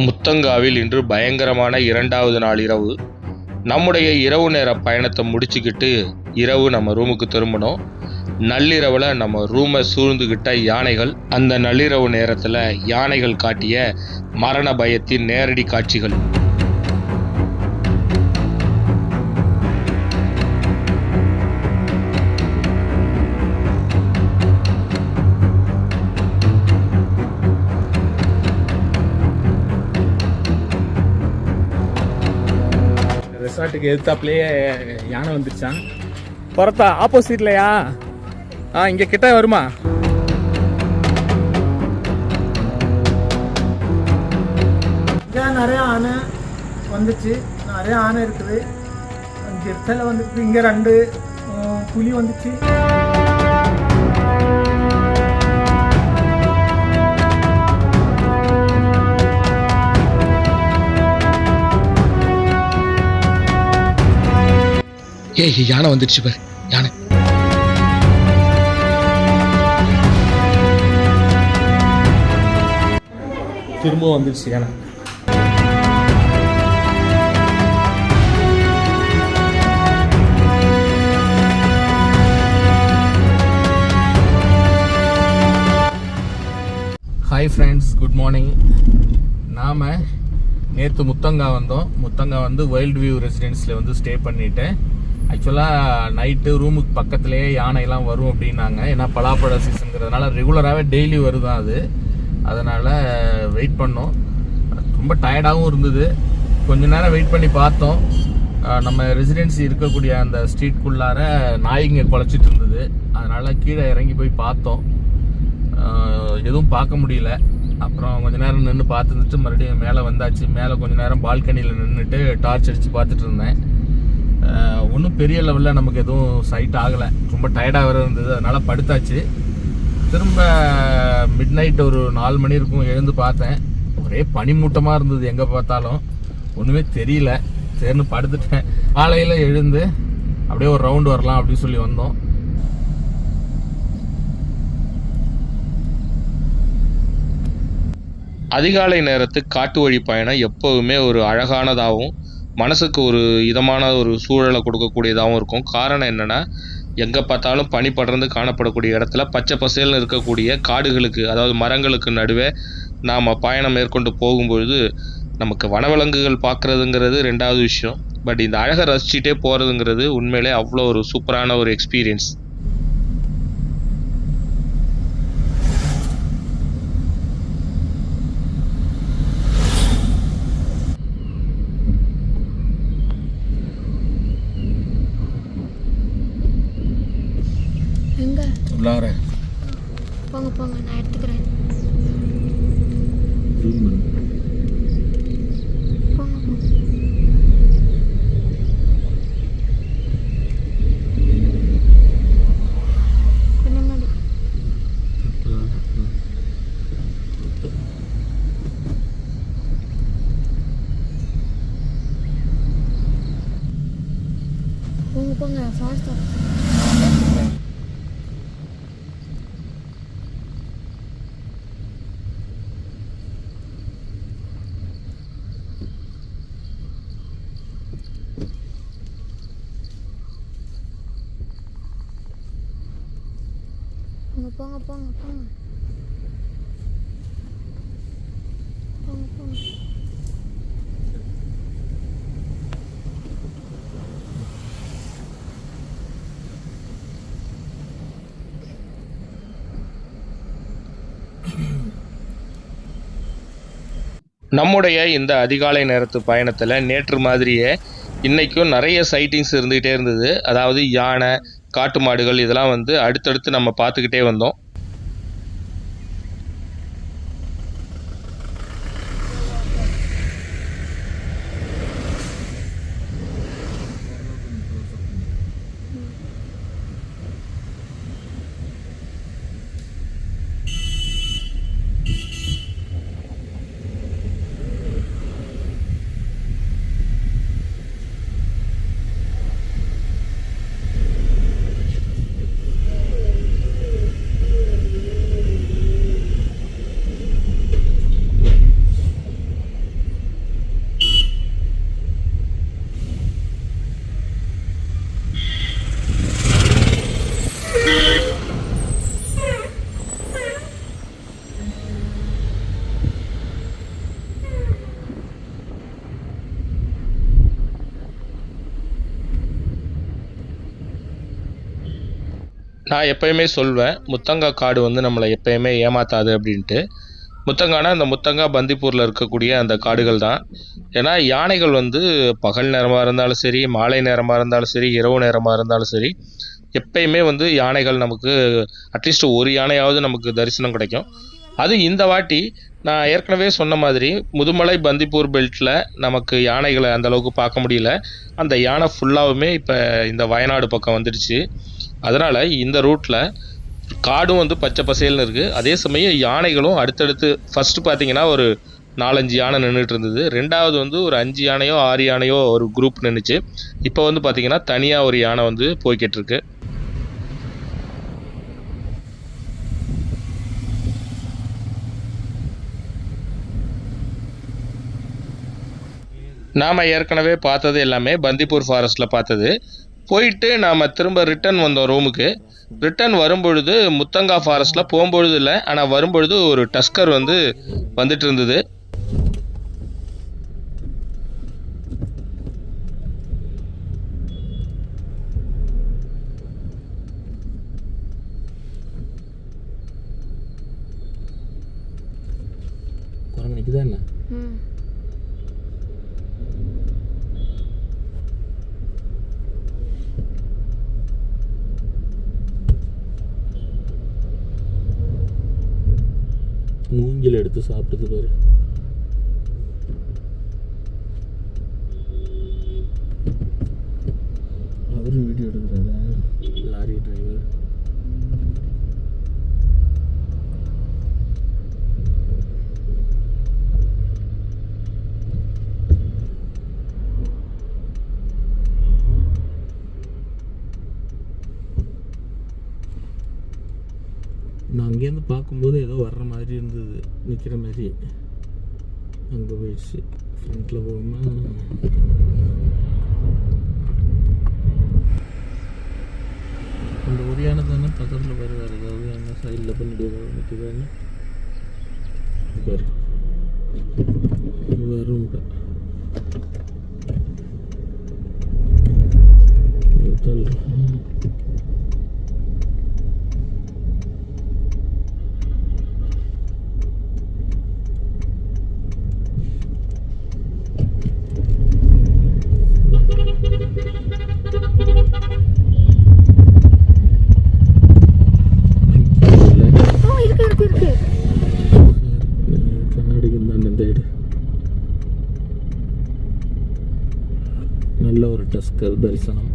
முத்தங்காவில் இன்று பயங்கரமான 2வது நாள் இரவு. நம்முடைய இரவு நேர பயணத்தை முடிச்சுக்கிட்டு இரவு நம்ம ரூமுக்கு திரும்பணும். நள்ளிரவில் நம்ம ரூமை சூழ்ந்துகிட்ட யானைகள், அந்த நள்ளிரவு நேரத்தில் யானைகள் காட்டிய மரண பயத்தின் நேரடி காட்சிகள். ரெசார்ட்டுக்கு எதிர்த்தாப்புலேயே யானை வந்துருச்சான். புறத்தா ஆப்போசிட்லையா? இங்கே கிட்ட வருமா? இங்கே நிறையா ஆனை வந்துச்சு, நிறையா ஆனை இருக்குது. அங்கே இடத்துல வந்துருக்கு, இங்கே 2 புலி வந்துச்சு. யானை வந்துடுச்சு பாரு, யானை. திரும்ப வந்துடுச்சு யானை. Hi friends, good morning. நாம் நேற்று முத்தங்கா வந்தோம். முத்தங்கா வந்து வைல்ட் வியூ ரெசிடென்ஸில் வந்து ஸ்டே பண்ணிவிட்டேன். ஆக்சுவலாக நைட்டு ரூமுக்கு பக்கத்துலேயே யானைலாம் வரும் அப்படின்னாங்க. ஏன்னா பலாப்பழ சீசனுங்கிறதுனால ரெகுலராகவே டெய்லி வருதான் அது. அதனால் வெயிட் பண்ணோம். ரொம்ப டயர்டாகவும் இருந்தது. கொஞ்ச நேரம் வெயிட் பண்ணி பார்த்தோம். நம்ம ரெசிடென்சி இருக்கக்கூடிய அந்த ஸ்ட்ரீட்குள்ளார நாய்ங்க குலைச்சிட்டு இருந்தது. அதனால் கீழே இறங்கி போய் பார்த்தோம். எதுவும் பார்க்க முடியல. அப்புறம் கொஞ்ச நேரம் நின்று பார்த்துட்டு மறுபடியும் மேலே வந்தாச்சு. மேலே கொஞ்ச நேரம் பால்கனியில் நின்றுட்டு டார்ச் அடித்து பார்த்துட்டு இருந்தேன். ஒன்றும் பெரிய லெவலில் நமக்கு எதுவும் சைட் ஆகலை. ரொம்ப டயர்டாக வேறு இருந்தது. அதனால் படுத்தாச்சு. திரும்ப மிட் நைட் ஒரு 4 மணி இருக்கும் எழுந்து பார்த்தேன். ஒரே பனிமூட்டமாக இருந்தது, எங்கே பார்த்தாலும் ஒன்றுமே தெரியல. சரின்னு படுத்துட்டேன். காலையில் எழுந்து அப்படியே ஒரு ரவுண்டு வரலாம் அப்படின்னு சொல்லி வந்தோம். அதிகாலை நேரத்து காட்டு வழி பயணம் எப்போவுமே ஒரு அழகானதாகவும் மனசுக்கு ஒரு இதமான ஒரு சூழலை கொடுக்கக்கூடியதாகவும் இருக்கும். காரணம் என்னென்னா, எங்கே பார்த்தாலும் பனி படர்ந்து காணப்படக்கூடிய இடத்துல பச்சை பசேல்னு இருக்கக்கூடிய காடுகளுக்கு, அதாவது மரங்களுக்கு நடுவே நாம் பயணம் மேற்கொண்டு போகும்பொழுது நமக்கு வனவிலங்குகள் பார்க்குறதுங்கிறது 2வது விஷயம். பட் இந்த அழகை ரசிச்சுட்டே போகிறதுங்கிறது உண்மையிலே அவ்வளோ ஒரு சூப்பரான ஒரு எக்ஸ்பீரியன்ஸ். உள்ளார போங்க போங்க, நான் எடுத்துக்கிறேன். போங்க போங்க. கொஞ்சம் முன்னாடி. போங்க போங்க, ஃபாஸ்டா. போங்க போங்க போங்க போங்க போங்க. நம்முடைய இந்த அதிகாலை நேரத்து பயணத்தில் நேற்று மாதிரியே இன்றைக்கும் நிறைய சைட்டிங்ஸ் இருந்துக்கிட்டே இருந்தது. அதாவது யானை, காட்டு மாடுகள், இதெல்லாம் வந்து அடுத்தடுத்து நம்ம பார்த்துக்கிட்டே வந்தோம். நான் எப்பயுமே சொல்வேன், முத்தங்கா காடு வந்து நம்மளை எப்பயுமே ஏமாத்தாது அப்படின்ட்டு. முத்தங்கானா அந்த முத்தங்கா பந்திப்பூரில் இருக்கக்கூடிய அந்த காடுகள் தான். ஏன்னா யானைகள் வந்து பகல் நேரமாக இருந்தாலும் சரி, மாலை நேரமாக இருந்தாலும் சரி, இரவு நேரமாக இருந்தாலும் சரி, எப்பயுமே வந்து யானைகள் நமக்கு அட்லீஸ்ட் ஒரு யானையாவது நமக்கு தரிசனம் கிடைக்கும். அது இந்த வாட்டி நான் ஏற்கனவே சொன்ன மாதிரி முதுமலை பந்திப்பூர் பெல்ட்டில் நமக்கு யானைகளை அந்தளவுக்கு பார்க்க முடியல. அந்த யானை ஃபுல்லாகவுமே இப்போ இந்த வயநாடு பக்கம் வந்துடுச்சு. அதனால் இந்த ரூட்டில் காடும் வந்து பச்சை பசேல்னு இருக்குது. அதே சமயம் யானைகளும் அடுத்தடுத்து ஃபஸ்ட்டு பார்த்தீங்கன்னா ஒரு 4-5 யானை நின்றுட்டு இருந்தது. ரெண்டாவது வந்து ஒரு 5 யானையோ 6 யானையோ ஒரு குரூப் நின்றுச்சு. இப்போ வந்து பார்த்தீங்கன்னா தனியாக ஒரு யானை வந்து போய்கிட்டு இருக்கு. நாம் ஏற்கனவே பார்த்தது எல்லாமே பந்திப்பூர் ஃபாரஸ்ட்டில் பார்த்தது. போயிட்டு நாம் திரும்ப ரிட்டர்ன் வந்தோம் ரூமுக்கு. ரிட்டர்ன் வரும்பொழுது முத்தங்கா ஃபாரஸ்ட்டில் போகும்பொழுது இல்லை, ஆனால் வரும்பொழுது ஒரு டஸ்கர் வந்து வந்துட்டு இருந்தது. என்ன மூங்கில் எடுத்து சாப்பிட்டது பாரு. அவரும் வீடியோ எடுக்கிறாரா லாரி டிரைவர். நான் அங்கேருந்து பார்க்கும்போது ஏதோ வர்ற மாதிரி இருந்தது, நிற்கிற மாதிரி. அங்கே போயிடுச்சு. ஃப்ரண்ட்டில் போகுமா? அந்த ஒரு யானை தானே பக்கத்தில் பாரு. வேறு ஏதாவது யானை சைடில் பண்ணிட்டு நிற்குதான்னு பாரு. வரும் நல்ல ஒரு டஸ்கர் தரிசனம்.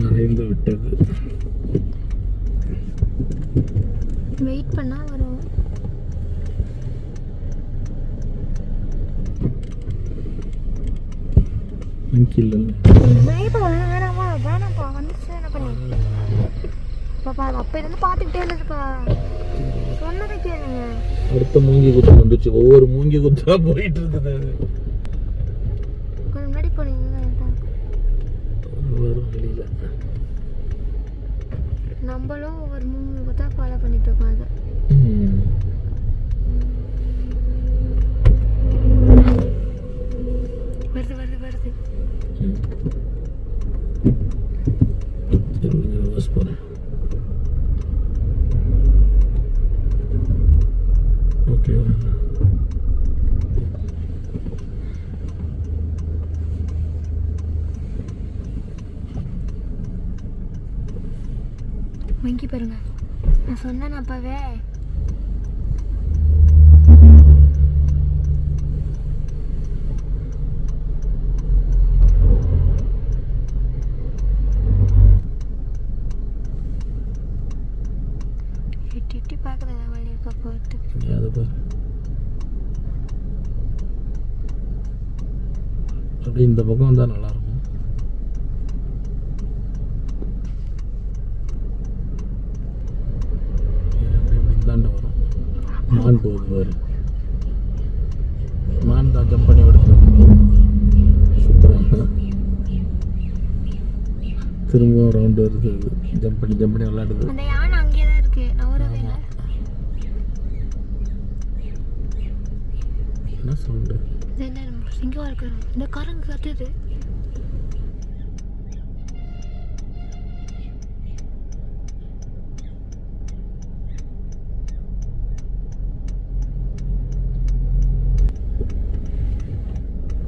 மறைந்து விட்டது. வெயிட் பண்ணா வரும். அடுத்த மூங்கி குத்து வந்துச்சு. ஒவ்வொரு மூங்கி குத்தா போயிட்டு இருக்குது. முன்னாடி போனீங்க வரும் வெளியில. நம்மளும் ஒவ்வொரு மூங்கி குத்தா ஃபாலோ பண்ணிட்டு இருக்கோம். அது வருது வருது வருது. போறேன். ஓகே வங்கி பாருங்க. நான் சொன்னேன் அப்பவே. எட்டி பார்க்குறதா வழி இருக்க போகிறது. அப்படி இந்த பக்கம் வந்தால் நல்லாயிருக்கும். தாண்ட வரும். மான் போகுது பாரு. மான் தான் ஜம்ப் பண்ணி விடுறது. சூப்பராக திரும்பவும் ரவுண்டு வருது. ஜம்ப் பண்ணி விளையாடுது. அந்த யானை அங்கேயே தான் இருக்கு. நவரவே இல்லை. என்ன சவுண்டு? இது என்ன சிங்கம் இருக்கிறோம், இந்த காரங்க கத்துது.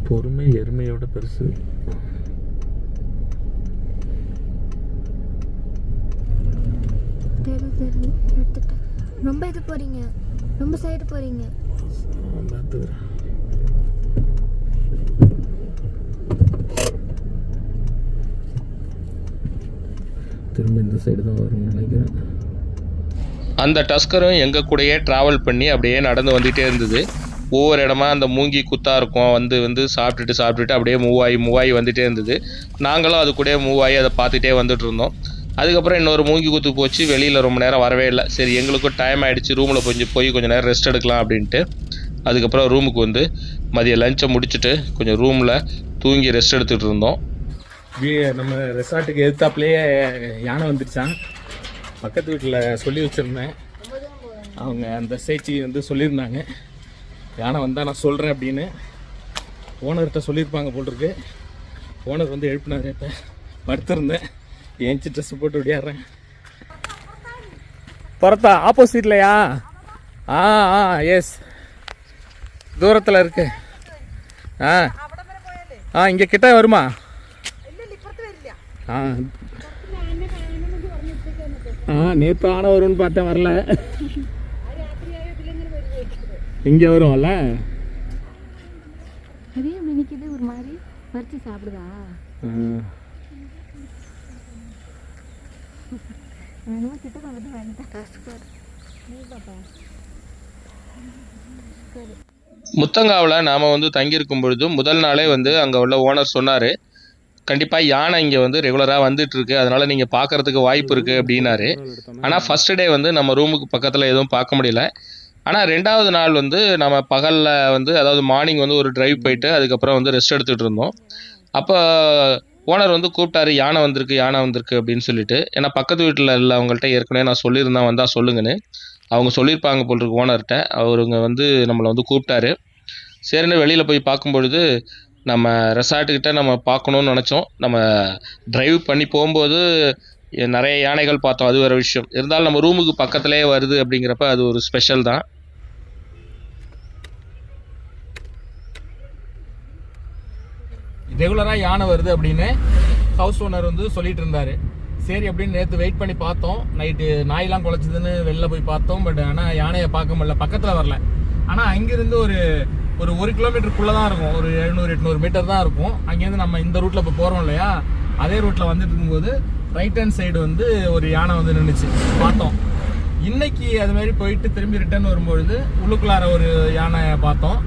பொறுமை எருமையோட பெருசு. தெரியுது எடுத்துட்டேன். ரொம்ப இது போறீங்க, ரொம்ப சைடு போறீங்க. பார்த்துக்கிறேன். திரும்ப இந்த சைடு தான் வரும்னு நினைக்கிறேன். அந்த டஸ்கரும் எங்கள் கூடயே ட்ராவல் பண்ணி அப்படியே நடந்து வந்துகிட்டே இருந்தது. ஒவ்வொரு இடமா அந்த மூங்கி குத்தா இருக்கும், வந்து சாப்பிட்டுட்டு அப்படியே மூவ் ஆகி வந்துகிட்டே இருந்தது. நாங்களும் அது கூடயே மூவ் ஆகி அதை பார்த்துட்டே வந்துட்டு இருந்தோம். அதுக்கப்புறம் இன்னொரு மூங்கி குத்து போச்சு, வெளியில் ரொம்ப நேரம் வரவே இல்லை. சரி, எங்களுக்கும் டைம் ஆகிடுச்சு, ரூமில் கொஞ்சம் நேரம் ரெஸ்ட் எடுக்கலாம் அப்படின்ட்டு அதுக்கப்புறம் ரூமுக்கு வந்து மதியம் லஞ்சை முடிச்சுட்டு கொஞ்சம் ரூமில் தூங்கி ரெஸ்ட் எடுத்துகிட்டு இருந்தோம். நம்ம ரெசார்ட்டுக்கு எதிர்த்தாப்புலேயே யானை வந்துடுச்சான். பக்கத்து வீட்டில் சொல்லி வச்சுருந்தேன், அவங்க அந்த சேச்சி வந்து சொல்லியிருந்தாங்க யானை வந்தால் நான் சொல்கிறேன் அப்படின்னு. ஓனர்கிட்ட சொல்லியிருப்பாங்க போட்டிருக்கு. ஓனர் வந்து எழுப்பினார். இப்போ படுத்திருந்தேன், ஏஞ்சி ட்ரெஸ்ஸு போட்டு விடியாடுறேன். புறத்தா ஆப்போசிட்லையா? ஆ ஆ எஸ், தூரத்தில் இருக்கு. ஆ ஆ இங்கே கிட்ட வருமா? ஆ ஆ நேற்று ஆன வரும்னு பார்த்தேன், வரல. இங்கே வரும்ல. அதே மினிக்குது ஒரு மாதிரி பறிச்சு சாப்பிடுதா? கிட்ட வந்து முத்தங்காவில் நாம் வந்து தங்கியிருக்கும் பொழுது முதல் நாளே வந்து அங்கே உள்ள ஓனர் சொன்னார், கண்டிப்பாக யானை இங்கே வந்து ரெகுலராக வந்துட்டுருக்கு, அதனால் நீங்கள் பார்க்குறதுக்கு வாய்ப்பு இருக்குது அப்படின்னாரு. ஆனால் ஃபஸ்ட்டு டே வந்து நம்ம ரூமுக்கு பக்கத்தில் எதுவும் பார்க்க முடியல. ஆனால் 2வது நாள் வந்து நம்ம பகலில் வந்து அதாவது மார்னிங் வந்து ஒரு டிரைவ் போயிட்டு அதுக்கப்புறம் வந்து ரெஸ்ட் எடுத்துகிட்டு இருந்தோம். அப்போ ஓனர் வந்து கூப்பிட்டாரு, யானை வந்திருக்கு அப்படின்னு சொல்லிட்டு. ஏன்னா பக்கத்து வீட்டில் இல்லை, அவங்கள்ட்ட ஏற்கனவே நான் சொல்லியிருந்தேன் வந்தால் சொல்லுங்கன்னு. அவங்க சொல்லியிருப்பாங்க போல் இருக்கு ஓனர்கிட்ட. அவருங்க வந்து நம்மளை வந்து கூப்பிட்டாரு. சரின்னு வெளியில் போய் பார்க்கும்பொழுது நம்ம ரெசார்ட்டுக்கிட்ட நம்ம பார்க்கணுன்னு நினச்சோம். நம்ம டிரைவ் பண்ணி போகும்போது நிறைய யானைகள் பார்த்தோம், அது வேறு விஷயம். இருந்தாலும் நம்ம ரூமுக்கு பக்கத்துலேயே வருது அப்படிங்கிறப்ப அது ஒரு ஸ்பெஷல் தான். ரெகுலராக யானை வருது அப்படின்னு ஹவுஸ் ஓனர் வந்து சொல்லிட்டு இருந்தாரு. சரி அப்படின்னு நேற்று வெயிட் பண்ணி பார்த்தோம். நைட்டு நாயெல்லாம் குலைச்சதுன்னு வெளில போய் பார்த்தோம். பட் ஆனால் யானையை பார்க்க முடியல, பக்கத்தில் வரல. ஆனால் அங்கேருந்து ஒரு 1 கிலோமீட்டருக்குள்ளே தான் இருக்கும், ஒரு 700-800 மீட்டர் தான் இருக்கும். அங்கேருந்து நம்ம இந்த ரூட்டில் இப்போ போகிறோம் இல்லையா, அதே ரூட்டில் வந்துட்டு இருக்கும்போது ரைட் ஹேண்ட் சைடு வந்து ஒரு யானை வந்து நின்றுச்சு, பார்த்தோம். இன்னைக்கு அது மாதிரி போயிட்டு திரும்பி ரிட்டர்ன் வரும்பொழுது உள்ளுக்குள்ளார ஒரு யானையை பார்த்தோம்.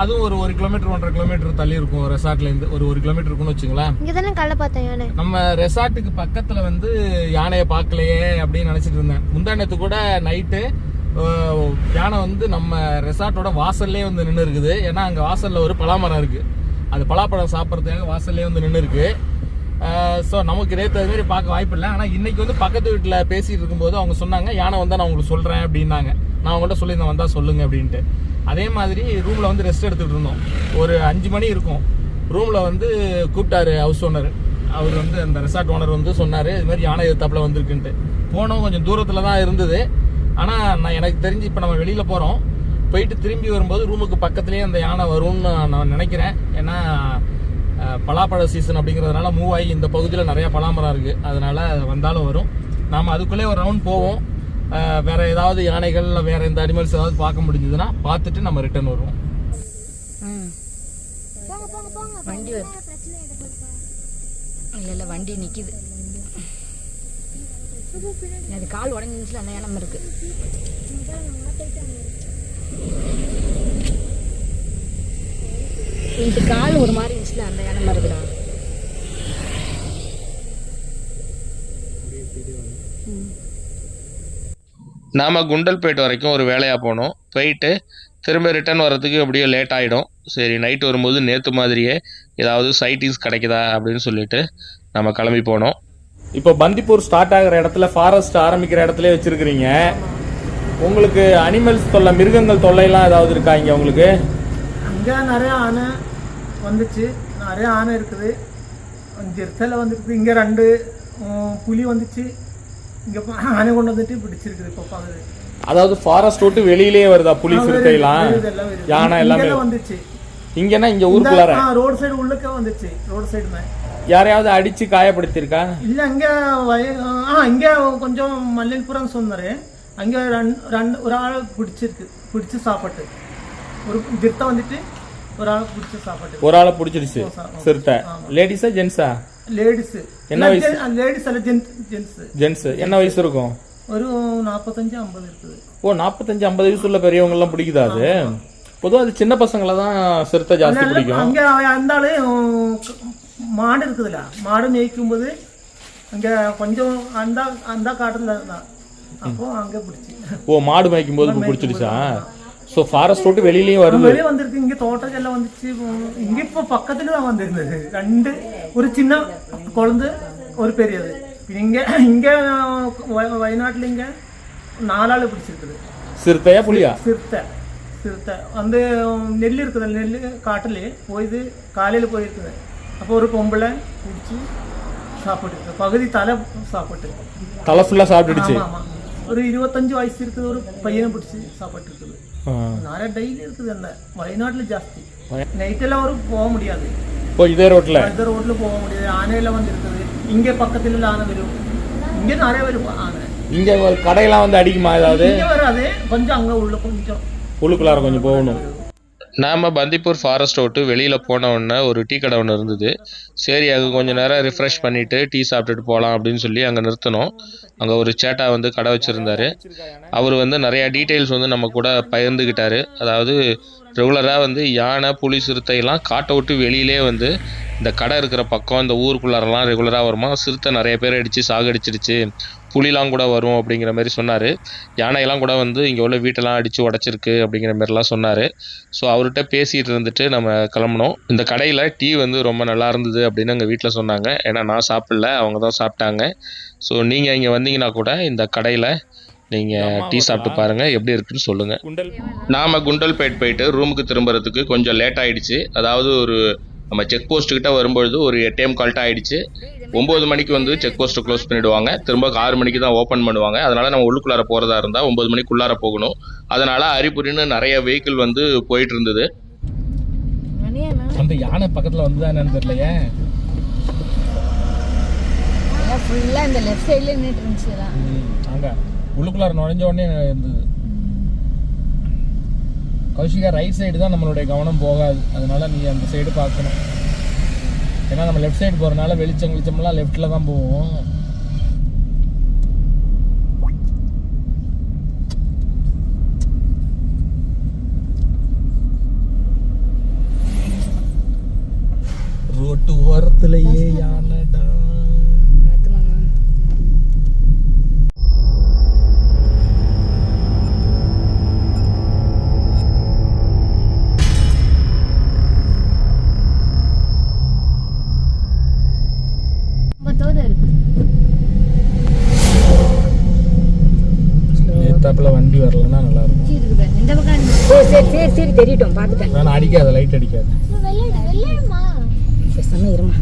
அதுவும் ஒரு 1 கிலோமீட்டர் 1.5 கிலோமீட்டர் தள்ளி இருக்கும் ரெசார்ட்லேருந்து. ஒரு 1 கிலோமீட்டர் இருக்குன்னு வச்சுங்களேன். இங்கே தானே காலைல பார்த்தேன் யானை. நம்ம ரெசார்ட்டுக்கு பக்கத்தில் வந்து யானையை பார்க்கலையே அப்படின்னு நினச்சிட்டு இருந்தேன். முந்தானத்து கூட நைட்டு யானை வந்து நம்ம ரெசார்ட்டோட வாசல்லே வந்து நின்று இருக்குது. ஏன்னா அங்கே வாசலில் ஒரு பலாமரம் இருக்குது, அது பலாப்பழம் சாப்பிட்றதுக்காக வாசல்லே வந்து நின்று இருக்கு. ஸோ நமக்கு நேற்று அதுமாரி பார்க்க வாய்ப்பு இல்லை. ஆனால் இன்னைக்கு வந்து பக்கத்து வீட்டில் பேசிகிட்டு இருக்கும்போது அவங்க சொன்னாங்க, யானை வந்தால் நான் உங்களுக்கு சொல்கிறேன் அப்படின்னாங்க. நான் அவங்கள்ட்ட சொல்லியிருந்தேன் வந்தால் சொல்லுங்கள் அப்படின்ட்டு. அதே மாதிரி ரூமில் வந்து ரெஸ்ட் எடுத்துகிட்டு இருந்தோம். ஒரு 5 மணி இருக்கும். ரூமில் வந்து கூப்பிட்டாரு ஹவுஸ் ஓனர். அவர் வந்து அந்த ரெசார்ட் ஓனர் வந்து சொன்னார், இது மாதிரி யானை எதிர்த்தாப்புல வந்திருக்குன்ட்டு. போனோம், கொஞ்சம் தூரத்தில் தான் இருந்தது. ஆனால் எனக்கு தெரிஞ்சு இப்போ நம்ம வெளியில் போகிறோம், போயிட்டு திரும்பி வரும்போது ரூமுக்கு பக்கத்துலேயே அந்த யானை வரும்னு நான் நினைக்கிறேன். ஏன்னா பலாப்பழ சீசன் அப்படிங்கிறதுனால மூவ் ஆகி இந்த பகுதியில் நிறையா பலாமரம் இருக்குது, அதனால் வந்தாலும் வரும். நாம் அதுக்குள்ளே ஒரு ரவுண்ட் போவோம். வேறு ஏதாவது யானைகள் வேறு எந்த அனிமல்ஸ் ஏதாவது பார்க்க முடிஞ்சதுன்னா பார்த்துட்டு நம்ம ரிட்டர்ன் வருவோம். வண்டி வருது. இல்லை வண்டி நிற்கிது. அது கால் உடஞ்சிருந்துச்சுல, அந்த இடம் இருக்கு. இது கால் ஒரு மாதிரி இருந்துச்சுல, அந்த இடம் இருக்குடா. நாம் குண்டல்பேட் வரைக்கும் ஒரு வேலையாக போனோம். போயிட்டு திரும்ப ரிட்டர்ன் வர்றதுக்கு அப்படியே லேட் ஆகிடும். சரி, நைட் வரும்போது நேற்று மாதிரியே ஏதாவது சைட்டிங்ஸ் கிடைக்குதா அப்படின்னு சொல்லிட்டு நம்ம கிளம்பி போனோம். இப்போ பந்திப்பூர் ஸ்டார்ட் ஆகிற இடத்துல ஃபாரஸ்ட் ஆரம்பிக்கிற இடத்துல வச்சிருக்கிறீங்க. உங்களுக்கு அனிமல்ஸ் தொல்லை, மிருகங்கள் தொல்லைலாம் ஏதாவது இருக்கா இங்கே உங்களுக்கு? இங்கே நிறைய ஆனை வந்துச்சு, நிறைய ஆனை இருக்குது. ஜெர்த்தல வந்துருக்கு. இங்கே 2 புலி வந்துச்சு. இங்கே ஆனை கொண்டு வந்துட்டு பிடிச்சிருக்குது இப்போ பார்க்குது. அதாவது ஃபாரஸ்ட் விட்டு வெளியிலேயே வருதா புலி சிறுத்தைலாம் யானை எல்லாமே வந்துச்சு. இங்கன்னா இங்க ஊருக்குள்ளார ரோடு சைடு உள்ளக்க வந்துச்சு. ரோடு சைடு யாரையாவது அடிச்சு காயப்படுத்திருக்கா? இல்ல அங்கே இங்கே கொஞ்சம் மல்லிகைப்புறம் சொன்னாரு. அங்கே ஒரு ஆள் பிடிச்சு சாப்பிட்டு ஒரு ஜிர்த்தை வந்துட்டு ஒரு ஆள் பிடிச்சி சாப்பிட்டு ஒரு ஆளை பிடிச்சிருச்சு சிறுத்தை. லேடிஸா ஜென்ஸா? லேடிஸ். என்ன வயசு? லேடிஸ் அல்ல, ஜென்ஸ். என்ன வயசு இருக்கும்? ஒரு 45-50 இருக்குது. ஓ 45-50 வயசு உள்ள பெரியவங்க எல்லாம் பிடிக்குதா? அது பொதுவாக அது சின்ன பசங்களை தான் சிறுத்தை ஜாஸ்தி பிடிக்கும். அங்கே அந்த ஆளு மாடு இருக்குதுல்ல, மாடு மேய்க்கும் போது அங்கே கொஞ்சம் அந்த காட்டுல தான் அப்போ அங்கே பிடிச்சி. ஓ மாடு மேய்க்கும் போது பிடிச்சிருச்சா? ஸோ ஃபாரஸ்ட் விட்டு வெளியிலயும் வருது. வெளியே வந்திருக்கு. இங்கே தோட்டக்கெல்லாம் வந்துச்சு. இங்கே இப்போ பக்கத்துல தான் வந்திருந்தது. 2 ஒரு சின்ன குழந்தை ஒரு பெரியது. இங்கே வயநாட்டில் இங்கே 4 ஆள் பிடிச்சிருக்குது. சிறுத்தையா புலியா? சிறுத்தை வந்து நெல் இருக்குது. நெல் காட்டில் போயிது காலையில் போயிருக்குது. அப்போ ஒரு பொம்பளை பிடிச்சி சாப்பிட்டு பகுதி தலை சாப்பிட்டு தலை ஃபுல்லாக சாப்பிட்டுடுச்சு. ஆமாம். ஒரு 25 வயசு இருக்குது. ஒரு பையனை பிடிச்சி சாப்பிட்டு இருக்குது. நிறைய டெய்லி இருக்குது. அந்த வயநாட்டில் ஜாஸ்தி. நைட்டெல்லாம் ஒரு போக முடியாது. இதே ரோட்ல போக முடியாது. ஆனையெல்லாம் வந்து இருக்குது. இங்கே பக்கத்துல ஆனை வரும். இங்கே நிறைய வரும் ஆனை. இங்க கடையெல்லாம் வந்து அடிக்குமா ஏதாவது? இங்கே வராது. கொஞ்சம் அங்கே உள்ள கொஞ்சம் உள்ளுக்குள்ளார கொஞ்சம் போகணும். நாம் பந்திப்பூர் ஃபாரஸ்ட் விட்டு வெளியில் போன உடனே ஒரு டீ கடை ஒன்று இருந்தது. சரி அங்கே கொஞ்சம் நேரம் ரிஃப்ரெஷ் பண்ணிவிட்டு டீ சாப்பிட்டுட்டு போகலாம் அப்படின்னு சொல்லி அங்கே நிறுத்தினோம். அங்கே ஒரு சேட்டா வந்து கடை வச்சுருந்தார். அவர் வந்து நிறையா டீட்டெயில்ஸ் வந்து நம்ம கூட பகிர்ந்துக்கிட்டார். அதாவது ரெகுலராக வந்து யானை புலி சிறுத்தையெல்லாம் காட்டை விட்டு வெளியிலே வந்து இந்த கடை இருக்கிற பக்கம் இந்த ஊருக்குள்ளாரெல்லாம் ரெகுலராக வருமா. சிறுத்தை நிறைய பேர் அடித்து சாகடிச்சிருச்சு, புலிலாம் கூட வரும் அப்படிங்கிற மாதிரி சொன்னார். யானையெல்லாம் கூட வந்து இங்கே உள்ள வீட்டெல்லாம் அடித்து உடச்சிருக்கு அப்படிங்கிற மாதிரிலாம் சொன்னார். ஸோ அவர்கிட்ட பேசிகிட்டு இருந்துட்டு நம்ம கிளம்பினோம். இந்த கடையில் டீ வந்து ரொம்ப நல்லா இருந்தது அப்படின்னு எங்கள் வீட்டில் சொன்னாங்க. ஏன்னா நான் சாப்பிடல, அவங்க தான் சாப்பிட்டாங்க. ஸோ நீங்கள் இங்கே வந்தீங்கன்னா கூட இந்த கடையில் நீங்கள் டீ சாப்பிட்டு பாருங்கள், எப்படி இருக்குன்னு சொல்லுங்கள். நாம் குண்டல்பேட் போயிட்டு ரூமுக்கு திரும்புறதுக்கு கொஞ்சம் லேட் ஆகிடுச்சு. அதாவது ஒரு நம்ம செக் போஸ்ட்டுக்கிட்ட வரும்பொழுது ஒரு 8 கால்ட்ட ஆகிடுச்சு. 9 மணிக்கு வந்து செக் போஸ்ட்டை க்ளோஸ் பண்ணிவிடுவாங்க. திரும்ப 6 மணிக்கு தான் ஓப்பன் பண்ணுவாங்க. அதனால் நம்ம உள்ளுக்குள்ளார போகிறதா இருந்தால் 9 மணிக்குள்ளார போகணும். அதனால் அரிபுரின்னு நிறைய வெஹிக்கிள் வந்து போயிட்டு இருந்தது. அந்த யானை பக்கத்தில் வந்து தான் என்னன்னு தெரியலையே. ஃபுல்லாக இந்த லெஃப்ட் சைடில் நின்றுட்டு இருந்துச்சு. அங்கே உள்ளுக்குள்ளார நுழைஞ்ச உடனே இருந்தது. கௌஷிகா ரைட் சைடு தான் நம்மளுடைய கவனம் போகாது. அதனால நீ அந்த சைடு பார்க்கணும். ஏன்னா நம்ம லெஃப்ட் சைடு போகிறனால வெளிச்சம்லாம் லெஃப்டில் தான் போவோம். ரோட்டு ஓரத்துலயே யானைடா. வண்டி வரலன்னா நல்லா இருக்கும். இந்த பக்கம் சரி தெரியட்டும், பார்த்துட்டேன். நான் அடிக்காத, லைட் அடிக்காது. பேசாம இருமா.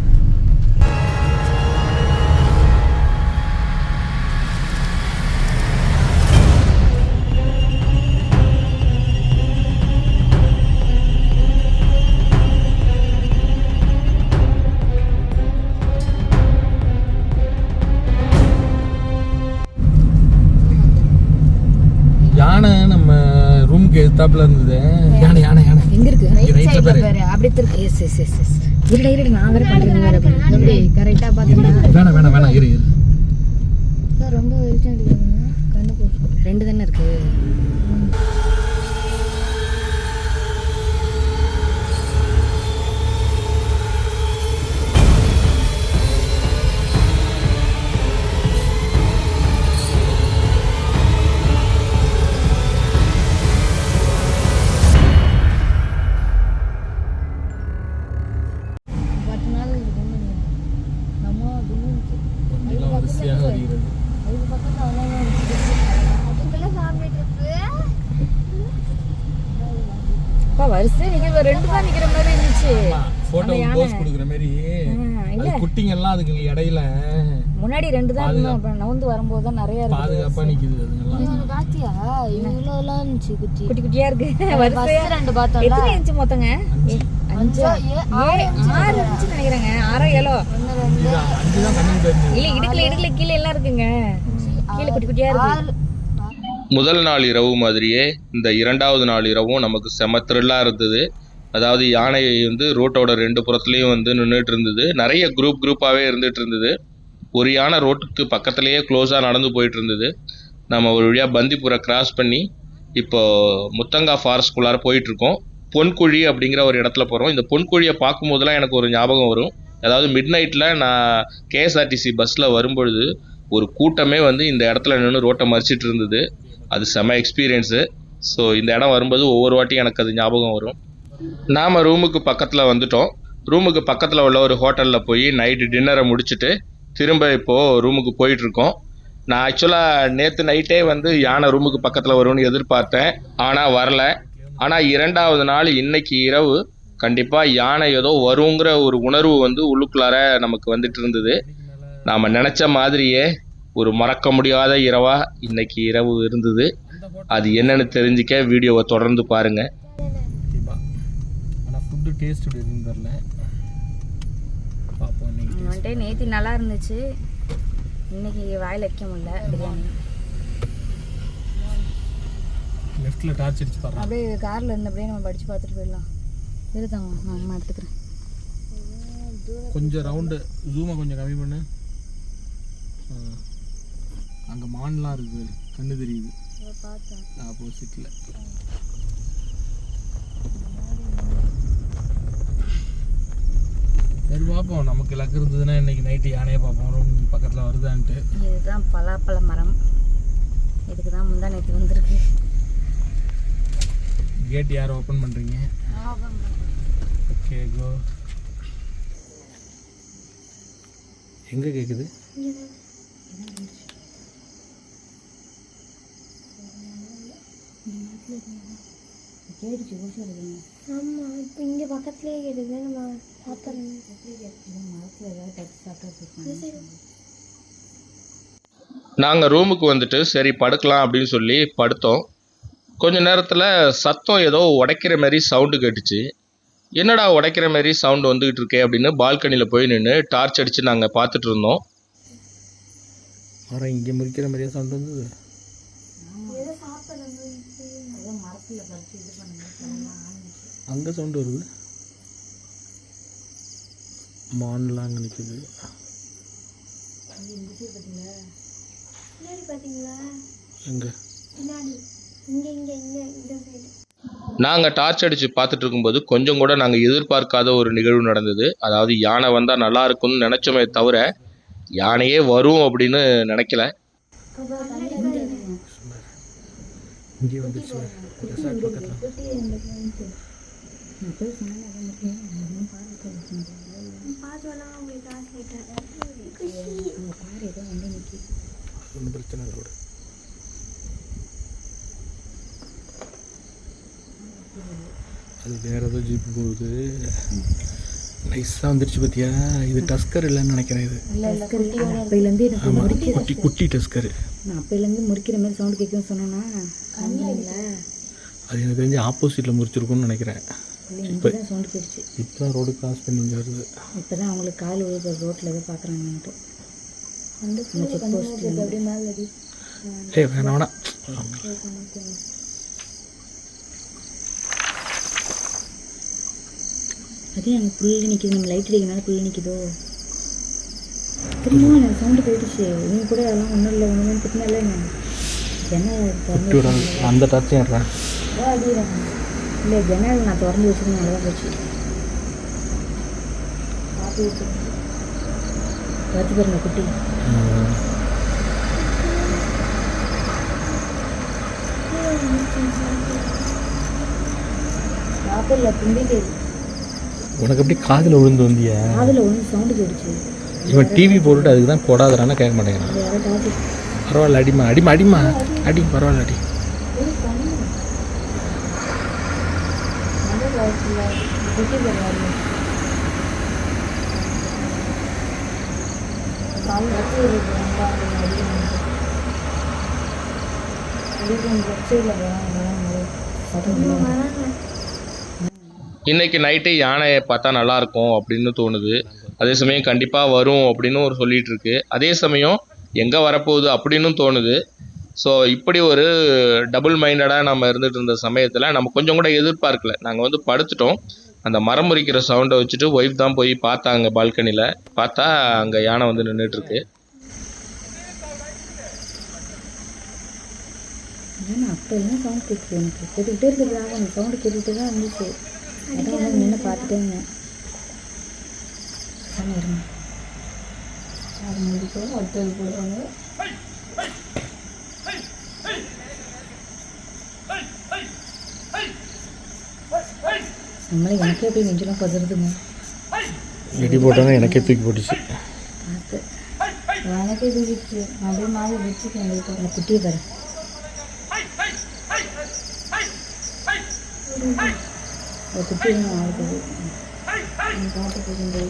யானை நம்ம ரூமுக்கு எதிர்த்தாப்புல இருந்தது. யானை யானை யானை எங்க இருக்கு? ரைட்ல பாரு. அப்படி இருக்கு. Yes yes yes yes. இருடா நான் வேற பண்றேன். வேற பண்ணு. கரெக்ட்டா பாத்தீங்களா? வேணாம் இரு. ரொம்ப வெளிச்சம் அடிக்குதுங்க. கண்ணு போச்சு. 2 தானே இருக்கு. வரிசையாக வருகிறது. அதுக்கெல்லாம் சாப்பிட்டு வரிசை நிக்க 2 தான் நிக்கிற மாதிரி இருந்துச்சு. போட்டோ போஸ் கொடுக்குற மாதிரி இல்ல குட்டிங்க எல்லாம் அதுக்கு இடையில முன்னாடி 2 தான் இருந்தோம். அப்புறம் நவுந்து வரும்போது தான் நிறைய இருக்கு. பாதுகாப்பா நிக்குது அதுங்கெல்லாம். பாத்தியா இவ்வளவுலாம் இருந்துச்சு குட்டி குட்டி குட்டியா இருக்கு. வரிசையா 2 பார்த்தோம். எத்தனை இன்ச் மொத்தங்க? 5 6 இன்ச் நினைக்கிறேங்க. 6 7 5 தான் கண்ணுக்கு தெரியுது. இல்ல இடுக்குல கீழே எல்லாம் இருக்குங்க. கீழே குட்டி குட்டியா இருக்கு. முதல் நாள் இரவு மாதிரியே இந்த 2வது நாள் இரவும் நமக்கு செம த்ரில்லாக இருந்தது. அதாவது யானை வந்து ரோட்டோட 2 புறத்துலேயும் வந்து நின்றுட்டு இருந்தது. நிறைய குரூப்பாகவே இருந்துகிட்டு இருந்தது. ஒரு யானை ரோட்டுக்கு பக்கத்துலேயே க்ளோஸாக நடந்து போயிட்டு இருந்தது. நம்ம ஒரு வழியாக பந்திப்புரை கிராஸ் பண்ணி இப்போ முத்தங்கா ஃபாரஸ்ட்குள்ளார போயிட்டுருக்கோம். பொன்குழி அப்படிங்கிற ஒரு இடத்துல போகிறோம். இந்த பொன்குழியை பார்க்கும்போதெல்லாம் எனக்கு ஒரு ஞாபகம் வரும். அதாவது மிட் நைட்டில் நான் கேஎஸ்ஆர்டிசி பஸ்ஸில் வரும்பொழுது ஒரு கூட்டமே வந்து இந்த இடத்துல நின்று ரோட்டை மறிச்சிட்டு இருந்தது. அது செம எக்ஸ்பீரியன்ஸு. ஸோ இந்த இடம் வரும்போது ஒவ்வொரு வாட்டியும் எனக்கு அது ஞாபகம் வரும். நாம் ரூமுக்கு பக்கத்தில் வந்துட்டோம். ரூமுக்கு பக்கத்தில் உள்ள ஒரு ஹோட்டலில் போய் நைட்டு டின்னரை முடிச்சுட்டு திரும்ப இப்போது ரூமுக்கு போயிட்டுருக்கோம். நான் ஆக்சுவலாக நேற்று நைட்டே வந்து யானை ரூமுக்கு பக்கத்தில் வரும்னு எதிர்பார்த்தேன். ஆனால் வரல. ஆனால் 2வது நாள் இன்னைக்கு இரவு கண்டிப்பாக யானை ஏதோ வருங்கிற ஒரு உணர்வு வந்து உள்ளுக்குள்ளார நமக்கு வந்துட்டு இருந்தது. நாம் நினச்ச மாதிரியே ஒரு மறக்க முடியாத இரவாக இன்னைக்கு இரவு இருந்தது. அது என்னன்னு தெரிஞ்சுக்க வீடியோவை தொடர்ந்து பாருங்கள். ஆனால் ஃபுட்டு டேஸ்ட் எப்படி இருக்குன்னு தெரியல. பார்ப்போம். வந்துட்டு நேற்று நல்லா இருந்துச்சு. இன்னைக்கு வாயில் வைக்க முடியல பிரியாணி. லெஃப்ட்டில் டார்ச் அடிச்சு பாருங்க. அப்படியே காரில் இருந்தபடியே நம்ம படித்து பார்த்துட்டு போயிடலாம். இருதாங்க நான் அம்மா எடுத்துக்கிறேன். கொஞ்சம் ரவுண்டு ஜூமை கொஞ்சம் கம்மி பண்ணு. அங்கே மான்லாம் இருக்குது, கண்ணு தெரியுது ஆப்போசிட்டில். சரி பார்ப்போம். நமக்கு லக்கு இருந்ததுன்னா இன்னைக்கு நைட்டு யானையை பார்ப்போம் ரூம் பக்கத்தில் வருதான்ட்டு. இதுதான் பலாப்பழ மரம். இதுக்கு தான் முந்தா நேற்று வந்திருக்கு. கேட் யார் ஓப்பன் பண்ணுறீங்க? ஓகே கோ. எங்கே கேட்குது? ஆமா இப்போ இங்க பக்கத்துலயே கேடுது. நம்ம பார்த்தோம். நாங்கள் ரூமுக்கு வந்துட்டு சரி படுக்கலாம் அப்படின்னு சொல்லி படுத்தோம். கொஞ்ச நேரத்தில் சத்தம் ஏதோ உடைக்கிற மாதிரி சவுண்டு கேட்டுச்சு. என்னடா உடைக்கிற மாதிரி சவுண்டு வந்துக்கிட்டு இருக்கே அப்படின்னு பால்கனியில் போய் நின்று டார்ச் அடித்து நாங்கள் பார்த்துட்டு இருந்தோம். ஆனால் இங்கே முறிக்கிற மாதிரியே சவுண்டு வந்தது. அங்கே சவுண்டு வருது. மான்லாம் அங்கே நிற்குது. எங்கே? நாங்கள் டார்ச் அடித்து பார்த்துட்டு இருக்கும்போது கொஞ்சம் கூட நாங்கள் எதிர்பார்க்காத ஒரு நிகழ்வு நடந்தது. அதாவது யானை வந்தால் நல்லா இருக்கும்னு நினச்சோமே தவிர யானையே வரும் அப்படின்னு நினைக்கல. இங்கே வந்துச்சு ரெசார்ட் பக்கத்தில். ஒன்றும் பிரச்சனை இல்லை. அது வேற ஏதோ ஜீப் போகுது. நைஸாக வந்துருச்சு பார்த்தியா? இது டஸ்கர் இல்லைன்னு நினைக்கிறேன். இது அப்பையிலேருந்து குட்டி குட்டி டஸ்கர். நான் அப்பையிலேருந்து முறிக்கிற மாதிரி சவுண்டு கேட்குன்னு சொன்னேன்னா அது எனக்கு தெரிஞ்சு ஆப்போசிட்டில் முறிச்சிருக்குன்னு நினைக்கிறேன். இப்போ தான் சவுண்டு கேட்டுச்சு. இப்போ தான் ரோடு கிராஸ் பண்ணி வருது. இப்போ தான் அவங்களுக்கு கால் விழுது ரோட்டில் எதோ பார்க்குறாங்கன்ட்டு வந்து செக் போஸ்ட் அப்படியே மேலே வேணாம் வேணாம். அதே அங்கே புள்ளி நிற்கிது. நம்ம லைட் அடிக்கிறனால புள்ளி நிற்கிதோ தெரியுமா? எனக்கு சவுண்டு போயிடுச்சு. இவங்க கூட அதெல்லாம் ஒன்றும் இல்லை ஒன்றும் திட்டினால ஜன்னல் அந்த டார்ச்சும் ஏறேன் இல்லை ஜன்னல் நான் திறந்து வச்சுருந்தேன். நல்லா போச்சு. பார்த்து பாருங்க குட்டி. சாப்பிடல துண்டிட்டு உனக்கு எப்படி காதில் விழுந்து வந்திய? காதில் ஒன்று சவுண்டு கேட்டுச்சு. இவன் டிவி போட்டுட்டு அதுக்கு தான் போடாதானா கேட்க மாட்டேங்கிறான். பரவாயில்ல அடிமா அடிமா அடிமா அடி பரவாயில்ல அடி. ஆயிடுச்சுல குட்டி போடுவாரு கால் வச்சு இன்னைக்கு நைட்டு யானையை பார்த்தா நல்லா இருக்கும் அப்படின்னு தோணுது. அதே சமயம் கண்டிப்பாக வரும் அப்படின்னு ஒரு சொல்லிட்டு இருக்கு. அதே சமயம் எங்கே வரப்போகுது அப்படின்னு தோணுது. ஸோ இப்படி ஒரு டபுள் மைண்டடாக நம்ம இருந்துகிட்டு இருந்த சமயத்தில் நம்ம கொஞ்சம் கூட எதிர்பார்க்கல. நாங்கள் வந்து படுத்துட்டோம். அந்த மரம் முறிக்கிற சவுண்டை வச்சுட்டு ஒய்ஃப் தான் போய் பார்த்தாங்க பால்கனியில். பார்த்தா அங்கே யானை வந்து நின்றுட்டுருக்கு. ஏன்னா அப்போ என்ன சவுண்ட் கேட்குது எனக்கு கேட்டுக்கிட்டே இருக்கிறதுனால அந்த சவுண்டு கேட்டுக்கிட்டே தான் இருந்துச்சு. அதான் நின்று பார்த்துட்டே இருந்தேன். இருங்க அது முடிக்கும் அடுத்தது போடுவாங்க. நம்மளே எனக்கே அப்படியே நெஞ்செல்லாம் பதறதுங்க. வெடி போட்டோன்னா எனக்கே தூக்கி போட்டுச்சு. பார்த்து எனக்கே தூக்கிடுச்சு. அப்படியே மாதிரி வச்சுட்டு எங்களுக்கு அந்த குட்டியை பாரு. ஒரு குட்டி ஆகுது பார்த்து போகுது.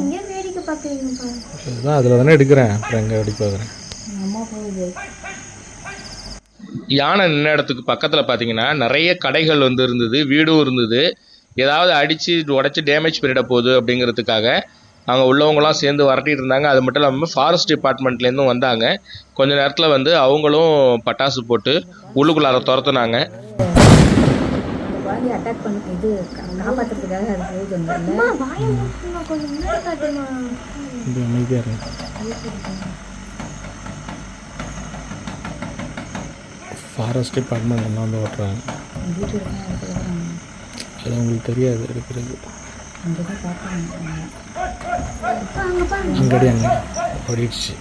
இங்கே வேடிக்கை பார்க்குறீங்கப்பா. இதுதான் அதில் தானே எடுக்கிறேன். அப்புறம் எங்கே வெடி பார்க்குறேன். அம்மா போகுது. யானை நின்ன இடத்துக்கு பக்கத்தில் பார்த்தீங்கன்னா நிறைய கடைகள் வந்து இருந்தது, வீடும் இருந்தது. ஏதாவது அடித்து உடச்சி டேமேஜ் பண்ணிட போகுது அப்படிங்கிறதுக்காக அங்கே உள்ளவங்களாம் சேர்ந்து வரட்டிட்டு இருந்தாங்க. அது மட்டும் இல்லாமல் ஃபாரஸ்ட் டிபார்ட்மெண்ட்லேருந்தும் வந்தாங்க. கொஞ்ச நேரத்தில் வந்து அவங்களும் பட்டாசு போட்டு உள்ளுக்குள்ளார துரத்துனாங்க. குழந்தைய அட்டாக் பண்ணி இது காப்பாற்றுறதுக்காக அது போகுது. கொஞ்சம் முன்னாடி காட்டுமா. இது அமைதியாக இருக்கு. ஃபாரஸ்ட் டிபார்ட்மெண்ட் எல்லாம் வந்து ஓட்டுறாங்க. அது அவங்களுக்கு தெரியாது எடுக்கிறது. அங்கடி அங்கே ஓடிடுச்சு.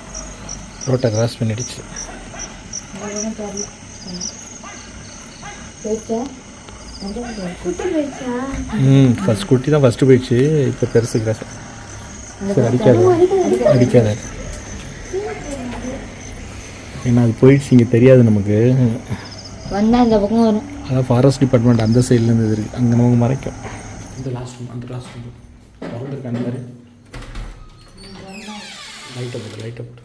ரோட்டை கிராஸ் பண்ணிடுச்சு. ஃபஸ்ட் குட்டி தான் ஃபஸ்ட்டு போயிடுச்சு. இப்போ பெருசு கிராஸ். சரி அடிக்காத. ஏன்னா அது போயிடுச்சு. இங்கே தெரியாது நமக்கு. வந்தால் இந்த பக்கம் வரும். அதான் ஃபாரஸ்ட் டிபார்ட்மெண்ட் அந்த சைட்லேருந்து இருக்குது. அங்கே நமக்கு மறைக்கும். இந்த லாஸ்ட் ரூம், அந்த லாஸ்ட் ரூம் திறந்துருக்கு. அந்த மாதிரி லைட்டை போட்டு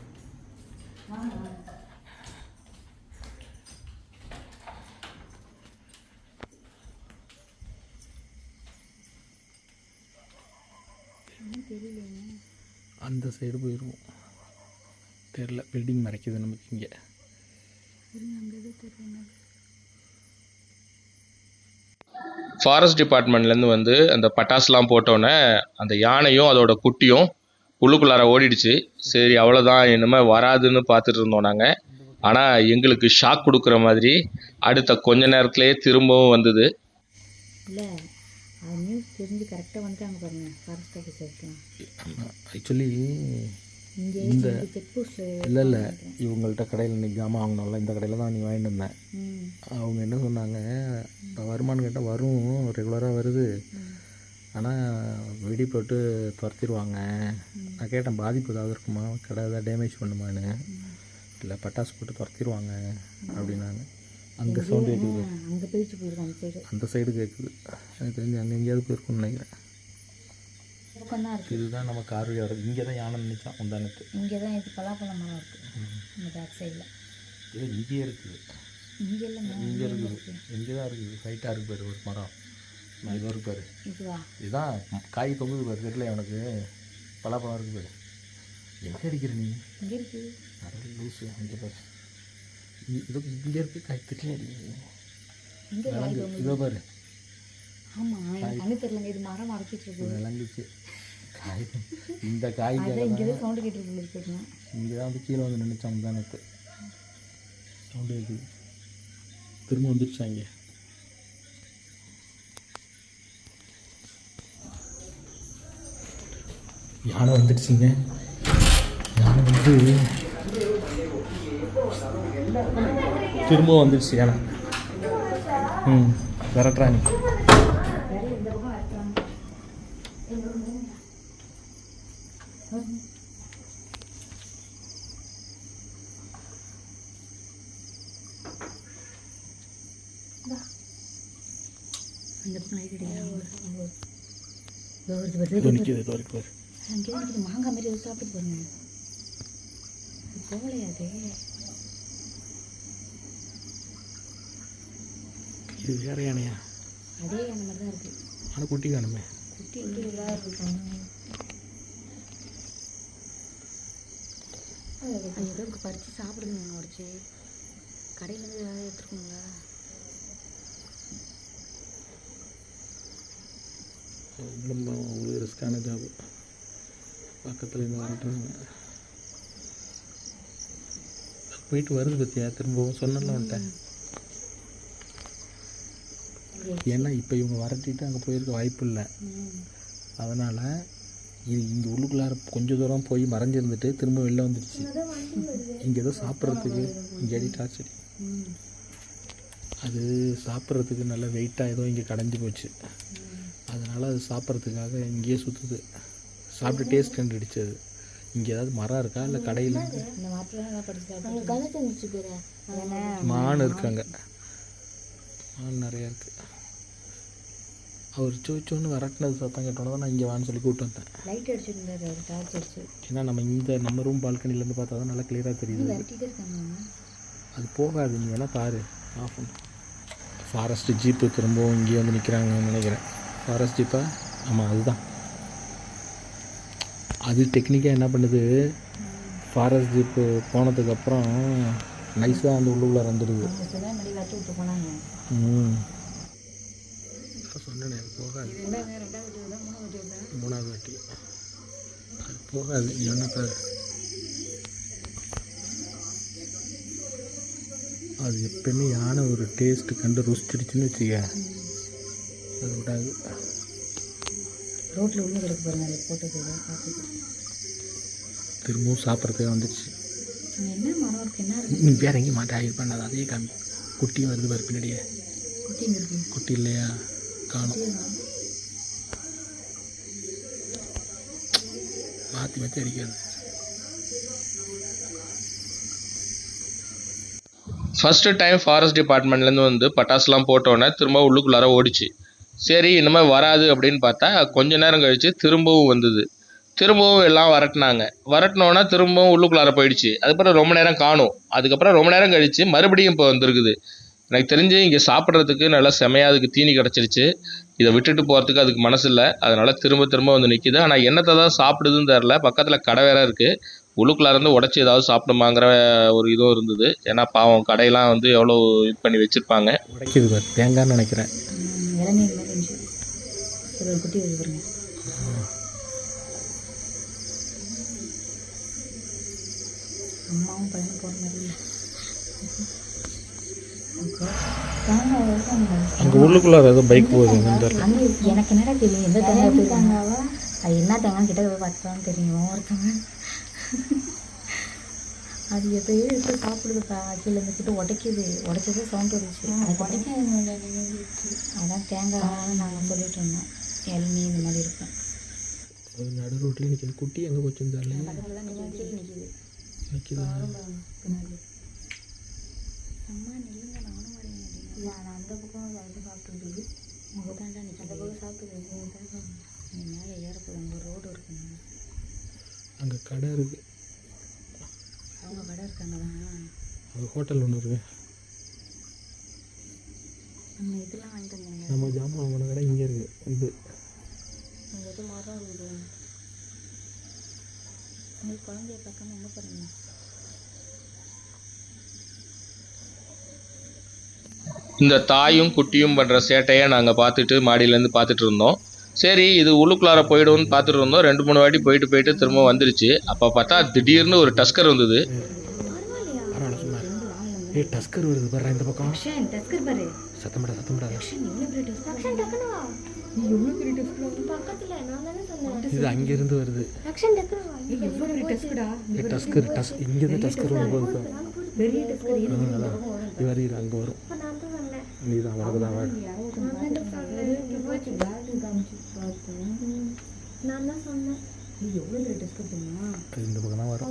அந்த சைடு போயிடுவோம். தெரில, பில்டிங் மறைக்குது நமக்கு இங்கே. ஃபாரஸ்ட் டிபார்ட்மெண்ட்லேருந்து வந்து அந்த பட்டாசுலாம் போட்டோன்னே அந்த யானையும் அதோட குட்டியும் உள்ளுக்குள்ளார ஓடிடுச்சு. சரி அவ்வளோதான், இனிமேல் வராதுன்னு பார்த்துட்டு இருந்தோம் நாங்கள். ஆனால் எங்களுக்கு ஷாக் கொடுக்குற மாதிரி அடுத்த கொஞ்ச நேரத்துலேயே திரும்பவும் வந்தது. இல்லை அது நியூஸ் தெரிஞ்சு கரெக்டாக வந்துட்டாங்க பாருங்க ஃபாரஸ்ட் ஆஃபீஸர்ஸ்லாம். ஆக்சுவலி இங்கே இந்த செக் போஸ்ட்டில் இல்லை இவங்கள்ட்ட கடையில் இன்றைக்கி ஜாமான் வாங்கினோம்ல, இந்த கடையில் தான் நீ வாங்கிட்டு இருந்தேன். அவங்க என்ன சொன்னாங்க, இப்போ வருமானு கேட்டால் வரும், ரெகுலராக வருது, ஆனால் வெடி போட்டு துரத்திடுவாங்க. நான் கேட்டேன் பாதிப்பு ஏதாவது இருக்குமா, கடை ஏதாவது டேமேஜ் பண்ணுமான்னு. இல்லை பட்டாசு போட்டு துரத்திடுவாங்க அப்படின்னாங்க. அங்கே சவுண்டு கேட்குது. அங்கே போயிட்டு போயிருக்கோம் அந்த சைடு. அந்த சைடு கேட்குது. எனக்கு தெரிஞ்சு அங்கே எங்கேயாவது போயிருக்கும்னு நினைக்கிறேன். இதுதான் நம்ம கார் வர்றது. இங்கே தான் யானை நினைச்சான் முந்தானத்து. இங்கே தான் இது பலாப்பழம் மரம் இருக்குது இந்த பேக் சைடில். இது இங்கேயே இருக்குது. இங்கே இல்லைங்க, இங்கே இருக்குது. இங்கே தான் இருக்குது. ஹைட்டாக இருக்கு பாரு ஒரு மரம். நான் இது இருக்கு பாரு. இதுவா? இதுதான் காய் தொங்குது பாரு. தெரியல உனக்கு பலாப்பழம் இருக்குது பாரு. எங்கே அடிக்கிற நீ? இங்கே இருக்குது. நிறைய லூஸு. அங்கே பாரு. இது இங்கே இருக்குது. காய் தெரியல இங்கே இதோ பாரு. ஆமாம் எனக்கு கண்ணு தெரியலங்க. இது மரம் மறைச்சிட்டு இருக்கு. விளங்குச்சு காய். இந்த காய் இங்கே தான் சவுண்டு கேட்டுருக்கு இருக்குதுண்ணா. இங்கே தான் வந்து கீழே வந்து நினைச்சாங்க முந்தானத்து. சவுண்டு கேட்குது. திரும்ப வந்துடுச்சா இங்கே. யானை வந்துடுச்சுங்க. யானை வந்து திரும்ப வந்துடுச்சு யானை. விரட்டுறாங்க. அந்த பக்கம் லைட் அடிக்கிறாங்க. நிற்கிது அங்கே நிற்கிது மாங்காய் மாதிரி எதுவும் சாப்பிட்டு போங்க. போகலையா அது? இது வேற யானையா? அதே யானை மாதிரி தான் இருக்குது. ஆனால் குட்டி காணுமே. குட்டி எங்கே இதாக இருக்கும். அது ஏதோ பறித்து சாப்பிடுங்க உடச்சி. கடையிலேருந்து ஏதாவது எடுத்துருக்கோங்களா? ரொம்ப ஒரு ரிஸ்கான ஜாபு. பக்கத்தில் இருந்து வரட்டுறாங்க. போயிட்டு வருது பற்றியா திரும்பவும் சொன்னல வந்துட்டேன். ஏன்னா இப்போ இவங்க வரட்டிட்டு அங்கே போயிருக்க வாய்ப்பு இல்லை. அதனால் இது இங்கே உள்ளுக்குள்ளார கொஞ்சம் தூரம் போய் மறைஞ்சிருந்துட்டு திரும்ப வெளில வந்துடுச்சு. இங்கே ஏதோ சாப்பிட்றதுக்கு இங்கே அடி டார்ச்சடி அது சாப்பிட்றதுக்கு நல்ல வெயிட்டாக ஏதோ இங்கே கடைஞ்சி போச்சு. அதனால் அது சாப்பிட்றதுக்காக இங்கேயே சுற்றுது. சாப்பிட்டு டேஸ்ட் கண்டுடுச்சு. அது இங்கே ஏதாவது மரம் இருக்கா இல்லை கடையில் மான் இருக்காங்க. மான் நிறையா இருக்குது. அவர் சோச்சோன்னு வரட்டினது சத்தம் கேட்டோன்னு தான் நான் இங்கே வான்னு சொல்லி கூப்பிட்டு வந்தேன். லைட் அடிச்சுருந்தாரு அவர் டார்ச் அடிச்சு. ஏன்னா நம்ம ரூம் பால்கனிலேருந்து பார்த்தா தான் நல்லா கிளியராக தெரியுது. வரட்டிகிட்டே இருக்காங்க. அது போகாது. நீ வேணால் பாரு. ஆஃப் பண்ணு. ஃபாரஸ்ட்டு ஜீப்பு திரும்பவும் இங்கேயே வந்து நிற்கிறாங்கன்னு நினைக்கிறேன். ஃபாரஸ்ட் ஜீப்பா? ஆமாம் அதுதான். அது டெக்னிக்காக என்ன பண்ணுது, ஃபாரஸ்ட் ஜீப்பு போனதுக்கப்புறம் நைஸாக அந்த உள்ளுக்குள்ளே வந்துடுது. சொன்னேன் போகாது. மூணாவது வாட்டி அது போகாது. நீ என்ன பாரு. அது எப்பவுமே யானை ஒரு டேஸ்ட்டு கண்டு ருசிச்சிடுச்சுன்னு வச்சுக்க அது விடாது. ரோட்டில் உள்ள கிடக்கு பாருங்க. அதை போட்டது பார்த்துட்டு திரும்பவும் சாப்பிட்றதுக்கு வந்துடுச்சு. என்ன மரம் இருக்கு? என்ன இருக்கு? நீ வேற எங்கேயும் மாட்டே ஆயில் பண்ணாது. அதே காமி. குட்டியும் வருது பாரு பின்னாடியே. குட்டி இருக்கு. குட்டி இல்லையா? காணும். மாற்றி மாற்றி அடிக்காது. ஃபஸ்ட்டு டைம் ஃபாரஸ்ட் டிபார்ட்மெண்ட்லேருந்து வந்து பட்டாசுலாம் போட்டோன்னே திரும்ப உள்ளுக்குள்ளார ஓடிச்சு. சரி இனிமேல் வராது அப்படின்னு பார்த்தா கொஞ்ச நேரம் கழித்து திரும்பவும் வந்தது. திரும்பவும் எல்லாம் வரட்டினோன்னா திரும்பவும் உள்ளுக்குள்ளார போயிடுச்சு. அதுக்கப்புறம் ரொம்ப நேரம் காணும். அதுக்கப்புறம் ரொம்ப நேரம் கழித்து மறுபடியும் இப்போ வந்திருக்குது. எனக்கு தெரிஞ்சு இங்கே சாப்பிட்றதுக்கு நல்லா செமையாக அதுக்கு தீனி கிடச்சிருச்சு. இதை விட்டுட்டு போகிறதுக்கு அதுக்கு மனசு இல்லை. அதனால் திரும்ப வந்து நிற்கிது. ஆனால் என்னத்தை தான் சாப்பிடுதுன்னு தெரில. பக்கத்தில் கடை வேறு இருக்குது. உள்ளுக்குள்ளார இருந்து உடச்சி ஏதாவது சாப்பிடுமாங்கிற ஒரு இதுவும் இருந்தது. ஏன்னா பாவம் கடையெல்லாம் வந்து எவ்வளோ இது பண்ணி வச்சுருப்பாங்க. உடைக்கிது பாரு. தேங்காய்னு நினைக்கிறேன். இளநீர் மாதிரி இருந்துச்சு. ஒரு குட்டி வருது பாருங்க. அம்மாவும் பையனும் போகிற மாதிரி இல்லை. அங்கே உள்ளுக்குள்ளார ஏதோ பைக் போகுது. அங்கே எனக்கு என்னடா தெரியும் எந்த தேங்காய் போயிருக்காங்கவா? அது என்ன தேங்காய் கிட்ட போய் பார்த்துதான் தெரியும். ஒருத்தவங்க அது எதையோ எடுத்து சாப்பிடுதுப்பா. கீழே இருந்துக்கிட்டு உடைக்குது. உடைச்சதே சவுண்ட் வந்துச்சு. அதான் தேங்காய் நாங்கள் சொல்லிட்டு இருந்தோம். இளநீ இந்த மாதிரி இருக்கும். நடு ரோட்டில் நிற்கிது. குட்டி எங்கே போச்சுன்னு தெரியல. நிற்கிது பின்னாடி அம்மா நில்லுங்க. நானும் வரேன். நான் அந்த பக்கம் வந்து சாப்பிட்டு முகத்தாண்டா நிற்கிது. அந்த பக்கம் சாப்பிட்டு மேலே ஏறப்போது. அங்கே ரோடு இருக்குங்க. அங்கே கடை இருக்குது. அவங்க கடை இருக்காங்க தான். அங்கே ஹோட்டல் ஒன்று இருக்குது. நம்ம இதெல்லாம் வாங்கிட்டு வந்தாங்க. நம்ம ஜாமான் வாங்கின கடை இங்கே இருக்குது. இது அங்கே எதுவும் மரம் இருக்குது. உங்களுக்கு குழந்தைய பார்க்காம என்ன பண்ணுங்க? இந்த தாயும் குட்டியும் பண்ணுற சேட்டையை நாங்கள் பார்த்துட்டு மாடியிலேருந்து பார்த்துட்டு இருந்தோம். சரி இது உள்ளுக்குள்ளார போய்டும்னு பார்த்துட்டு இருந்தோம். 2-3 வாட்டி போயிட்டு திரும்ப வந்துருச்சு. அப்போ பார்த்தா திடீர்னு ஒரு டஸ்கர் வந்தது. ஏய் டஸ்கர் வருது பாரு இந்த பக்கம். டஸ்கர் பாரு. சத்தமிடா. இது அங்கேருந்து வருது. டஸ்கர் இங்கேருந்து டஸ்கர் வருது. இது அங்கே வரும். நீ தான் வரதுதான் வாடு. இந்த பக்கம் தான் வரும்.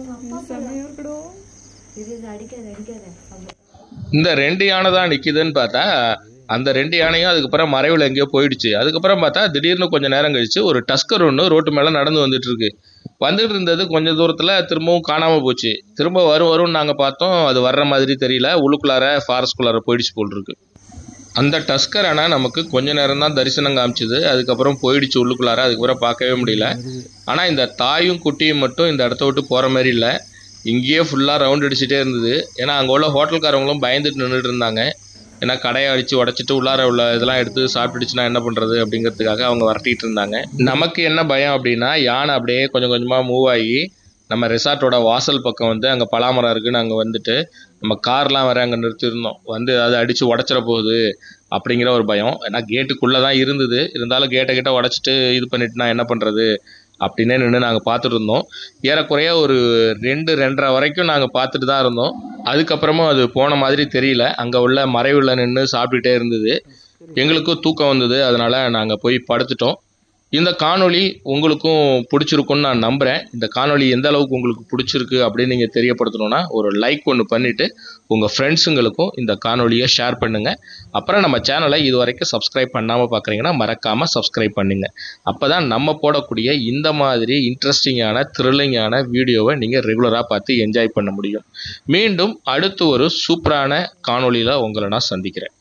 இந்த 2 யானை தான் நிற்கிதுன்னு பார்த்தா அந்த 2 யானையும் அதுக்கப்புறம் மறைவில் எங்கேயோ போயிடுச்சு. அதுக்கப்புறம் பார்த்தா திடீர்னு கொஞ்சம் நேரம் கழிச்சு ஒரு டஸ்கர் ஒன்று ரோட்டு மேலே நடந்து வந்துட்டு இருக்கு. வந்துட்டு இருந்தது கொஞ்சம் தூரத்தில் திரும்பவும் காணாமல் போச்சு. திரும்ப வரும்னு நாங்கள் பார்த்தோம். அது வர்ற மாதிரி தெரியல. உள்ளுக்குள்ளார ஃபாரஸ்ட்குள்ளார போயிடுச்சு போல் இருக்கு. அந்த டஸ்கர் ஆனால் நமக்கு கொஞ்ச நேரம் தான் தரிசனம் காமிச்சுது. அதுக்கப்புறம் போயிடுச்சு உள்ளுக்குள்ளார. அதுக்கப்புறம் பார்க்கவே முடியல. ஆனால் இந்த தாயும் குட்டியும் மட்டும் இந்த இடத்த விட்டு போகிற மாதிரி இல்லை. இங்கேயே ஃபுல்லாக ரவுண்ட் அடிச்சுட்டே இருந்தது. ஏன்னா அங்கே உள்ள ஹோட்டல்காரவங்களும் பயந்துட்டு நின்றுட்டு இருந்தாங்க. ஏன்னா கடையை அடித்து உடச்சிட்டு உள்ளார உள்ள இதெல்லாம் எடுத்து சாப்பிட்டுடுச்சுன்னா என்ன பண்ணுறது அப்படிங்கிறதுக்காக அவங்க வரட்டிகிட்டு இருந்தாங்க. நமக்கு என்ன பயம் அப்படின்னா, யானை அப்படியே கொஞ்சம் கொஞ்சமாக மூவ் ஆகி நம்ம ரெசார்ட்டோட வாசல் பக்கம் வந்து அங்கே பலாமரம் இருக்குன்னு அங்கே வந்துட்டு நம்ம கார்லாம் வேற அங்கே நிறுத்தியிருந்தோம். வந்து அதை அடித்து உடச்சிட போகுது அப்படிங்கிற ஒரு பயம். ஏன்னா கேட்டுக்குள்ளே தான் இருந்தது. இருந்தாலும் கேட்டை உடச்சிட்டு இது பண்ணிட்டு நான் என்ன பண்ணுறது அப்படின்னே நின்று நாங்கள் பார்த்துட்டு இருந்தோம். ஏறக்குறைய ஒரு 2-2:30 வரைக்கும் நாங்கள் பார்த்துட்டு தான் இருந்தோம். அதுக்கப்புறமும் அது போன மாதிரி தெரியல. அங்கே உள்ள மறைவில் நின்று சாப்பிட்டுட்டே இருந்தது. எங்களுக்கும் தூக்கம் வந்தது. அதனால் நாங்கள் போய் படுத்துட்டோம். இந்த காணொளி உங்களுக்கும் பிடிச்சிருக்குன்னு நான் நம்புகிறேன். இந்த காணொளி எந்த அளவுக்கு உங்களுக்கு பிடிச்சிருக்கு அப்படின்னு நீங்கள் தெரியப்படுத்தணுன்னா ஒரு லைக் ஒன்று பண்ணிவிட்டு உங்கள் ஃப்ரெண்ட்ஸுங்களுக்கும் இந்த காணொளியை ஷேர் பண்ணுங்கள். அப்புறம் நம்ம சேனலை இது வரைக்கும் சப்ஸ்கிரைப் பண்ணாமல் பார்க்குறீங்கன்னா மறக்காமல் சப்ஸ்கிரைப் பண்ணுங்கள். அப்போ தான் நம்ம போடக்கூடிய இந்த மாதிரி இன்ட்ரெஸ்டிங்கான த்ரில்லிங்கான வீடியோவை நீங்கள் ரெகுலராக பார்த்து என்ஜாய் பண்ண முடியும். மீண்டும் அடுத்து ஒரு சூப்பரான காணொளியில் உங்களை நான் சந்திக்கிறேன்.